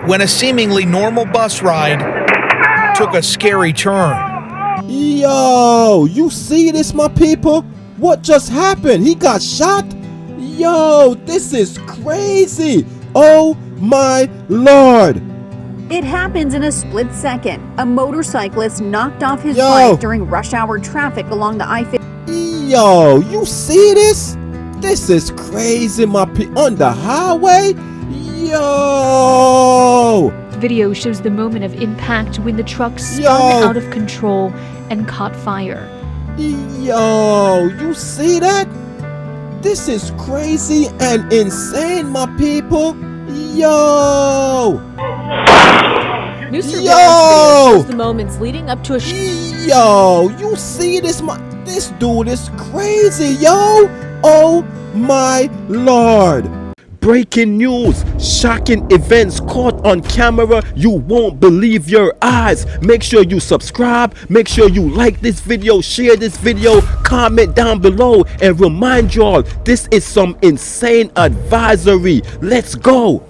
when a seemingly normal bus ride took a scary turn. Yo, you see this, my people? What just happened? He got shot? Yo, this is crazy. Oh my Lord. It happens in a split second. A motorcyclist knocked off his Yo. bike during rush hour traffic along the I-50. Yo, you see this? This is crazy, my people. On the highway? Yo. Video shows the moment of impact when the truck spun out of control and caught fire. Yo, you see that? This is crazy and insane, my people. Yo. New surveillance video shows the moments leading up to a Yo, you see this? This dude is crazy, yo. Oh my Lord. Breaking news, shocking events caught on camera. You won't believe your eyes. Make sure you subscribe, make sure you like this video, share this video, comment down below, and remind y'all, this is some insane advisory. Let's go.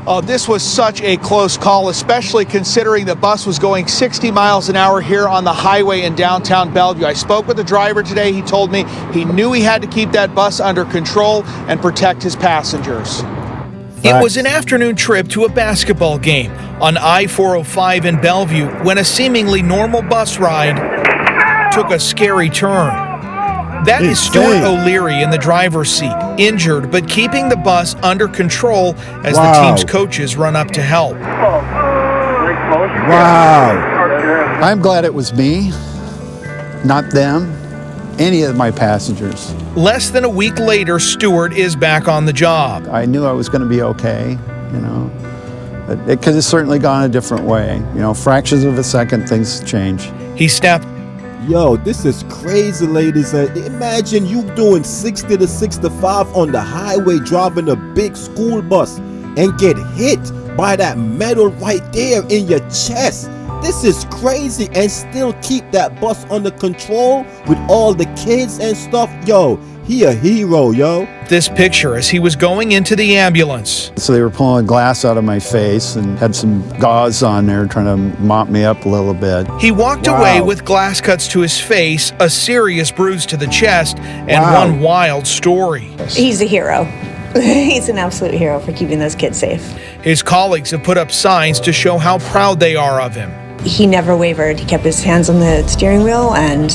Oh, this was such a close call, especially considering the bus was going 60 miles an hour here on the highway in downtown Bellevue. I spoke with the driver today. He told me he knew he had to keep that bus under control and protect his passengers. It was an afternoon trip to a basketball game on I-405 in Bellevue when a seemingly normal bus ride took a scary turn. That is Stuart O'Leary in the driver's seat, injured but keeping the bus under control as the team's coaches run up to help. Wow. I'm glad it was me, not them, any of my passengers. Less than a week later, Stuart is back on the job. I knew I was going to be okay, you know. It could have certainly gone a different way. You know, fractions of a second, things change. He stepped. Yo, this is crazy, ladies. Imagine you doing 60 to 65 on the highway driving a big school bus and get hit by that metal right there in your chest. This is crazy, and still keep that bus under control with all the kids and stuff. Yo, he a hero, yo. This picture as he was going into the ambulance. So they were pulling glass out of my face and had some gauze on there trying to mop me up a little bit. He walked away with glass cuts to his face, a serious bruise to the chest, and one wild story. He's a hero. He's an absolute hero for keeping those kids safe. His colleagues have put up signs to show how proud they are of him. He never wavered. He kept his hands on the steering wheel, and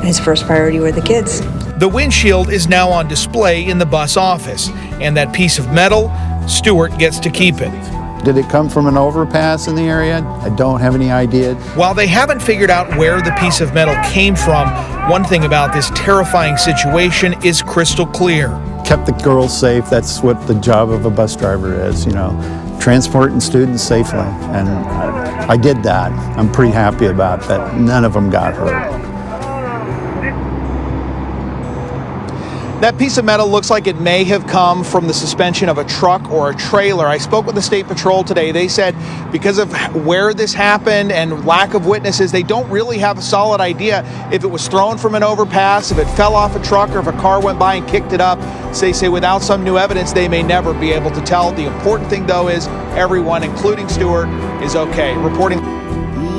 his first priority were the kids. The windshield is now on display in the bus office, and that piece of metal, Stuart gets to keep it. Did it come from an overpass in the area? I don't have any idea. While they haven't figured out where the piece of metal came from, one thing about this terrifying situation is crystal clear. Kept the girls safe. That's what the job of a bus driver is, you know, transporting students safely. And I did that. I'm pretty happy about that. None of them got hurt. That piece of metal looks like it may have come from the suspension of a truck or a trailer. I spoke with the State Patrol today. They said because of where this happened and lack of witnesses, they don't really have a solid idea if it was thrown from an overpass, if it fell off a truck, or if a car went by and kicked it up. So they say without some new evidence, they may never be able to tell. The important thing, though, is everyone, including Stuart, is okay. Reporting.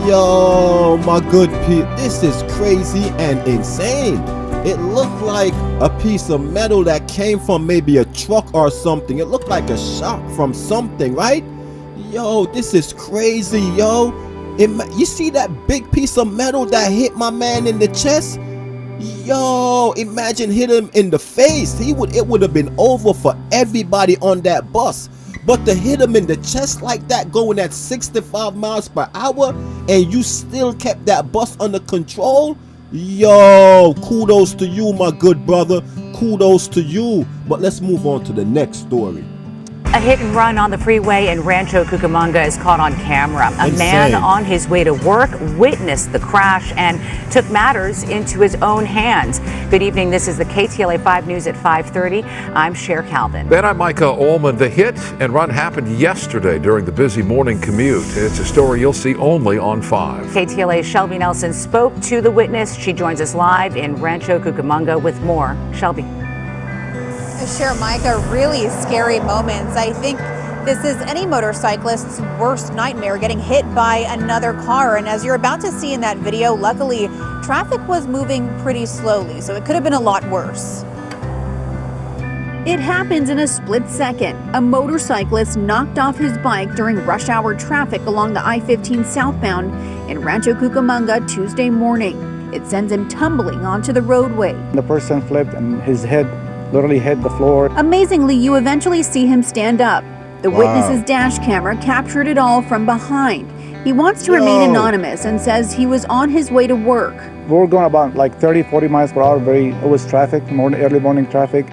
Yo, my good people, this is crazy and insane. It looked like a piece of metal that came from maybe a truck or something. It looked like a shock from something, right? Yo, this is crazy, yo. You see that big piece of metal that hit my man in the chest? Yo, imagine hit him in the face. It would have been over for everybody on that bus. But to hit him in the chest like that, going at 65 miles per hour, and you still kept that bus under control? Yo, kudos to you, my good brother. Kudos to you. But let's move on to the next story. A hit and run on the freeway in Rancho Cucamonga is caught on camera. A man on his way to work witnessed the crash and took matters into his own hands. Good evening. This is the KTLA 5 News at 5:30. I'm Cher Calvin. And I'm Micah Ullman. The hit and run happened yesterday during the busy morning commute. It's a story you'll see only on 5. KTLA's Shelby Nelson spoke to the witness. She joins us live in Rancho Cucamonga with more. Shelby. Sure, Micah, really scary moments. I think This is any motorcyclist's worst nightmare, getting hit by another car. And as you're about to see in that video, luckily, traffic was moving pretty slowly, so it could have been a lot worse. It happens in a split second. A motorcyclist knocked off his bike during rush hour traffic along the I-15 southbound in Rancho Cucamonga Tuesday morning. It sends him tumbling onto the roadway. The person flipped and his head literally hit the floor. Amazingly, you eventually see him stand up. The witness's dash camera captured it all from behind. He wants to remain anonymous and says he was on his way to work. We were going about like 30-40 miles per hour. It was traffic, early morning traffic.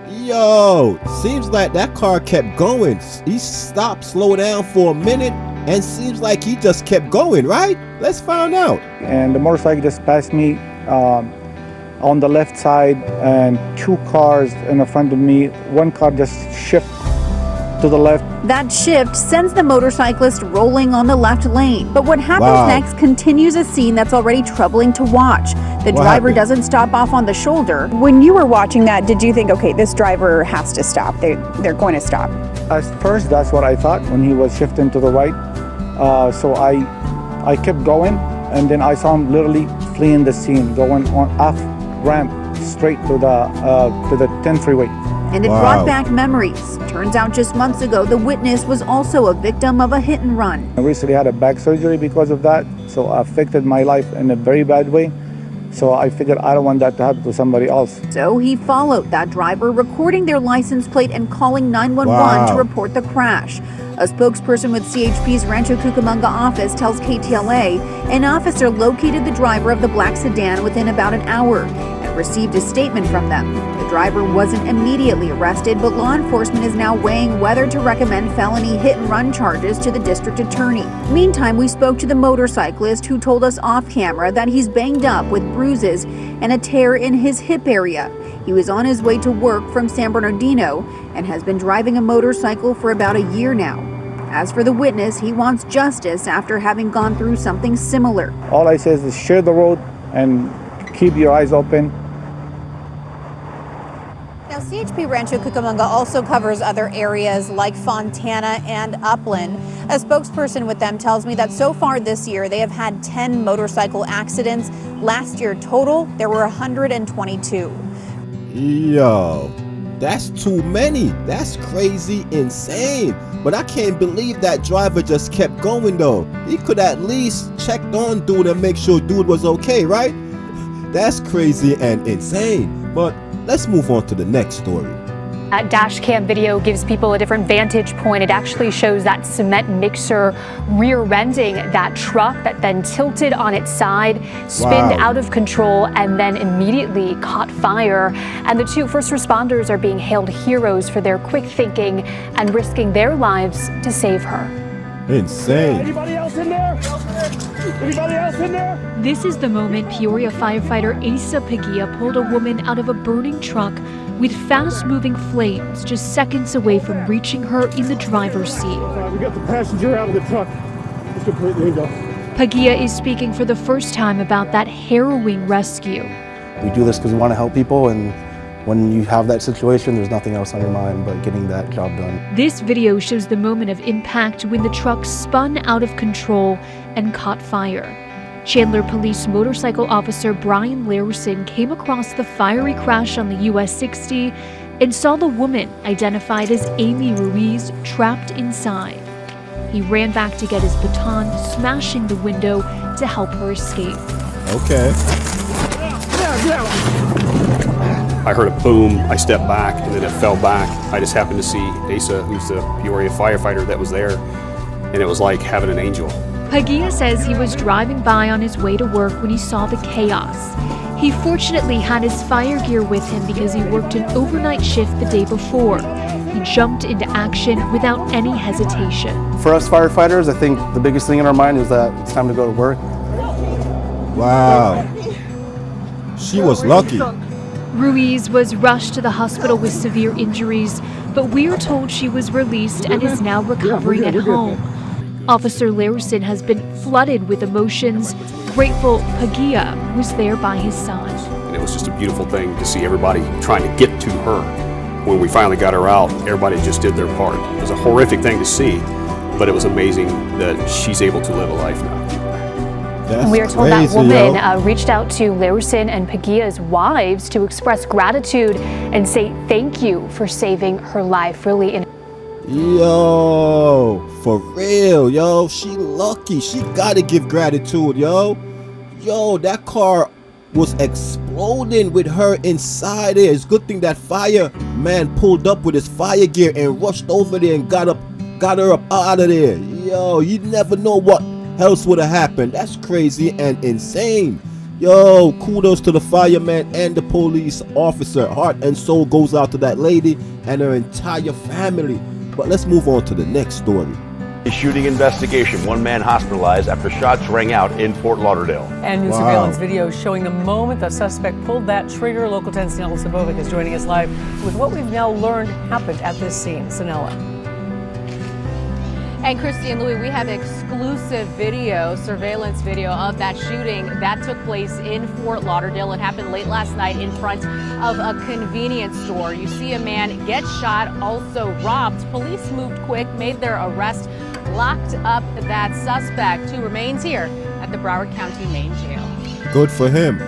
Yo, seems like that car kept going. He stopped, slowed down for a minute, and seems like he just kept going, right? Let's find out. And the motorcycle just passed me on the left side, and two cars in front of me. One car just shifted to the left. That shift sends the motorcyclist rolling on the left lane. But what happens next continues a scene that's already troubling to watch. The driver doesn't stop off on the shoulder. When you were watching that, did you think, okay, this driver has to stop? They're going to stop? At first, that's what I thought when he was shifting to the right. So I kept going, and then I saw him literally fleeing the scene, going on off ramp straight to the 10 freeway. And it brought back memories. Turns out just months ago, the witness was also a victim of a hit and run. I recently had a back surgery because of that, so it affected my life in a very bad way. So I figured I don't want that to happen to somebody else. So he followed that driver, recording their license plate and calling 911 to report the crash. A spokesperson with CHP's Rancho Cucamonga office tells KTLA an officer located the driver of the black sedan within about an hour and received a statement from them. The driver wasn't immediately arrested, but law enforcement is now weighing whether to recommend felony hit and run charges to the district attorney. Meantime, we spoke to the motorcyclist who told us off camera that he's banged up with bruises and a tear in his hip area. He was on his way to work from San Bernardino and has been driving a motorcycle for about a year now. As for the witness, he wants justice after having gone through something similar. All I say is share the road and keep your eyes open. Now, CHP Rancho Cucamonga also covers other areas like Fontana and Upland. A spokesperson with them tells me that so far this year, they have had 10 motorcycle accidents. Last year total, there were 122. Yo, that's too many. That's crazy insane. But I can't believe that driver just kept going though. He could at least checked on dude and make sure dude was okay, right? That's crazy and insane. But let's move on to the next story. That dash cam video gives people a different vantage point. It actually shows that cement mixer rear-ending that truck that then tilted on its side, spinned out of control, and then immediately caught fire. And the two first responders are being hailed heroes for their quick thinking and risking their lives to save her. Insane. Anybody else in there? Anybody else in there? This is the moment Peoria firefighter Asa Paglia pulled a woman out of a burning truck with fast-moving flames just seconds away from reaching her in the driver's seat. We got the passenger out of the truck. It's completely go. Paglia is speaking for the first time about that harrowing rescue. We do this because we want to help people, and when you have that situation, there's nothing else on your mind but getting that job done. This video shows the moment of impact when the truck spun out of control and caught fire. Chandler Police Motorcycle Officer Brian Larison came across the fiery crash on the US 60 and saw the woman, identified as Amy Ruiz, trapped inside. He ran back to get his baton, smashing the window to help her escape. Okay. I heard a boom, I stepped back, and then it fell back. I just happened to see Asa, who's the Peoria firefighter that was there, and it was like having an angel. Paglia says he was driving by on his way to work when he saw the chaos. He fortunately had his fire gear with him because he worked an overnight shift the day before. He jumped into action without any hesitation. For us firefighters, I think the biggest thing in our mind is that it's time to go to work. Wow. She was lucky. Ruiz was rushed to the hospital with severe injuries, but we're told she was released and is now recovering at home. Officer Larison has been flooded with emotions, grateful Paglia was there by his side. And it was just a beautiful thing to see everybody trying to get to her when we finally got her out, everybody just did their part. It was a horrific thing to see, but it was amazing that she's able to live a life now. That's we are told crazy, that woman reached out to Larison and Pagia's wives to express gratitude and say thank you for saving her life. Really. Yo, for real, yo. She lucky. She gotta give gratitude, yo. Yo, that car was exploding with her inside it. It's a good thing that fireman pulled up with his fire gear and rushed over there and got her up out of there. Yo, you never know what else would have happened. That's crazy and insane. Yo, kudos to the fireman and the police officer. Heart and soul goes out to that lady and her entire family. But let's move on to the next story. A shooting investigation. One man hospitalized after shots rang out in Fort Lauderdale. And new surveillance video showing the moment the suspect pulled that trigger. Local 10's Sanella Sabovic is joining us live with what we've now learned happened at this scene. Sanella. And Christy and Louis, we have exclusive video, surveillance video of that shooting that took place in Fort Lauderdale. It happened late last night in front of a convenience store. You see a man get shot, also robbed. Police moved quick, made their arrest, locked up that suspect who remains here at the Broward County Main Jail. Good for him.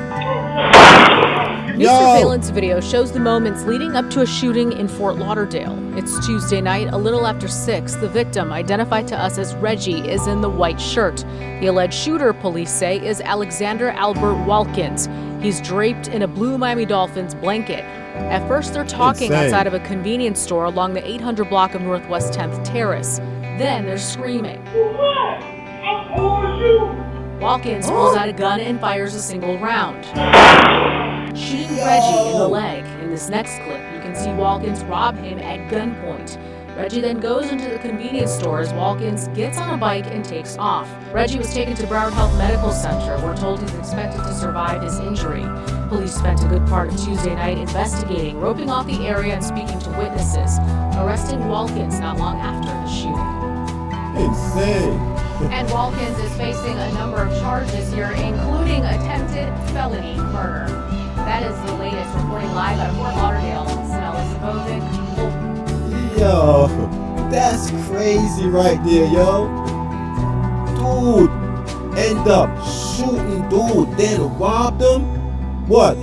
New surveillance video shows the moments leading up to a shooting in Fort Lauderdale. It's Tuesday night, a little after 6. The victim, identified to us as Reggie, is in the white shirt. The alleged shooter, police say, is Alexander Albert Walkins. He's draped in a blue Miami Dolphins blanket. At first, they're talking outside of a convenience store along the 800 block of Northwest 10th Terrace. Then they're screaming. Walkins pulls out a gun and fires a single round, shooting Reggie in the leg. In this next clip, you can see Walkins rob him at gunpoint. Reggie then goes into the convenience store as Walkins gets on a bike and takes off. Reggie was taken to Broward Health Medical Center. We're told he's expected to survive his injury. Police spent a good part of Tuesday night investigating, roping off the area and speaking to witnesses, arresting Walkins not long after the shooting. Insane. And Walkins is facing a number of charges here, including attempted felony murder. That is the latest. Reporting live out of Fort Lauderdale, Sanella Sabovic. Yo, that's crazy right there, yo. Dude, end up shooting dude, then robbed him. What?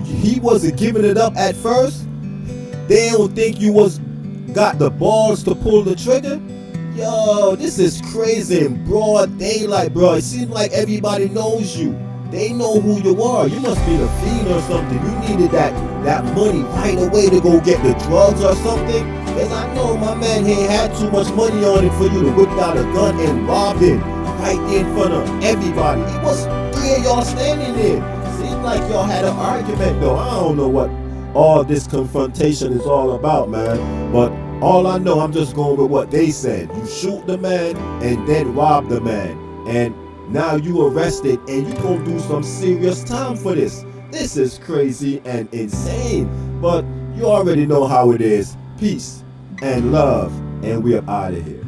He wasn't giving it up at first? They don't think you got the balls to pull the trigger? Yo, this is crazy in broad daylight, bro. It seems like everybody knows you. They know who you are. You must be the fiend or something. You needed that money right away to go get the drugs or something. Because I know my man ain't had too much money on it for you to whip out a gun and rob him right there in front of everybody. It was 3 of y'all standing there. Seems like y'all had an argument though. I don't know what all this confrontation is all about, man. But all I know, I'm just going with what they said. You shoot the man and then rob the man. And now you arrested and you gonna do some serious time for this. This is crazy and insane. But you already know how it is. Peace and love. And we are out of here.